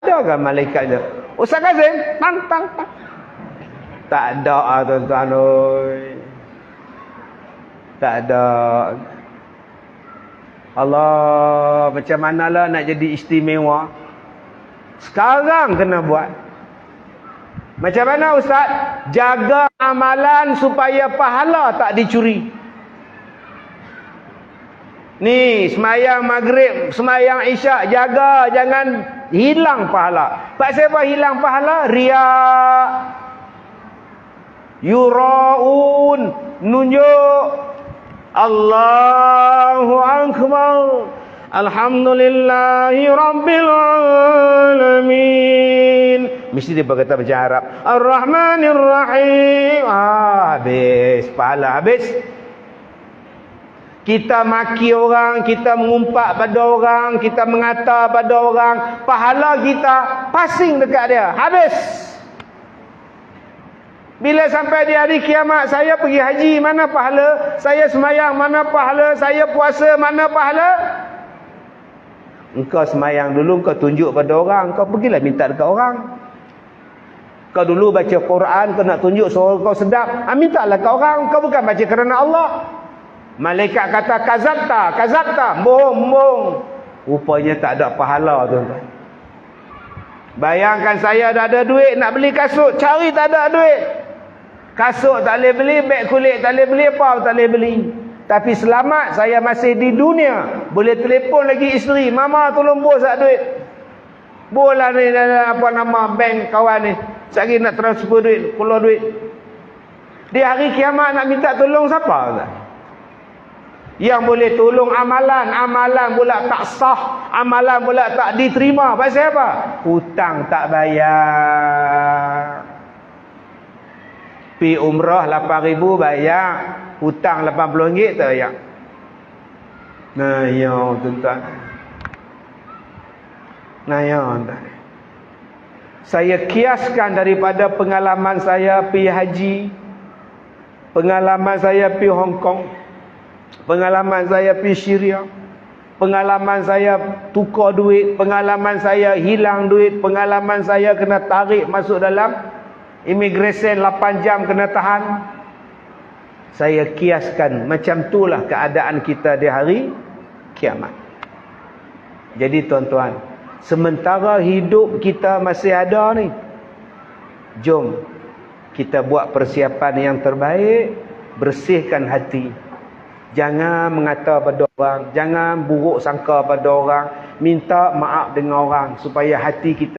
Ada kan malaikat dia? Ustaz Kazim, tang. Tak ada tuan-tuan oi. Tak ada. Allah, macam manalah nak jadi istimewa? Sekarang kena buat. Macam mana Ustaz? Jaga amalan supaya pahala tak dicuri. Ni, semayang maghrib, semayang isyak, jaga jangan hilang pahala. Pasal apa hilang pahala? Riak. Yura'un, nunjuk. Allahu akbar. Alhamdulillahi rabbil alamin. Mesti dia berkata macam Arab. Ar-Rahmanir Rahim. Habis pahala, habis. Kita maki orang, kita mengumpat pada orang, kita mengata pada orang, pahala kita passing dekat dia, habis. Bila sampai di hari kiamat, saya pergi haji, mana pahala? Saya semayang, mana pahala? Saya puasa, mana pahala? Engkau semayang dulu, kau tunjuk pada orang, kau pergilah minta dekat orang. Kau dulu baca Quran, kau nak tunjuk suara kau sedap, mintalah kat orang, kau bukan baca kerana Allah. Malaikat kata kazabta, bohong. Rupanya tak ada pahala tuan-tuan. Bayangkan saya dah ada duit nak beli kasut, cari tak ada duit. Kasut tak boleh beli, beg kulit tak boleh beli, apa tak boleh beli. Tapi selamat, saya masih di dunia. Boleh telefon lagi isteri, mama tolong bos tak duit. Bola ni apa nama bank kawan ni. Sekali nak transfer duit, keluar duit. Di hari kiamat nak minta tolong siapa tak? Yang boleh tolong amalan pula tak sah, amalan pula tak diterima. Pasal apa? Hutang tak bayar. Pi umrah 8,000 bayar, hutang RM80 tak bayar. Nah, ya tuan-tuan. Nah, ya tuan. Saya kiaskan daripada pengalaman saya pi haji, pengalaman saya pi Hong Kong, pengalaman saya pergi Syria, pengalaman saya tukar duit, pengalaman saya hilang duit, pengalaman saya kena tarik masuk dalam immigration 8 jam kena tahan. Saya kiaskan macam itulah keadaan kita di hari kiamat. Jadi tuan-tuan, sementara hidup kita masih ada ni, jom kita buat persiapan yang terbaik, bersihkan hati. Jangan mengata pada orang, jangan buruk sangka pada orang, minta maaf dengan orang supaya hati kita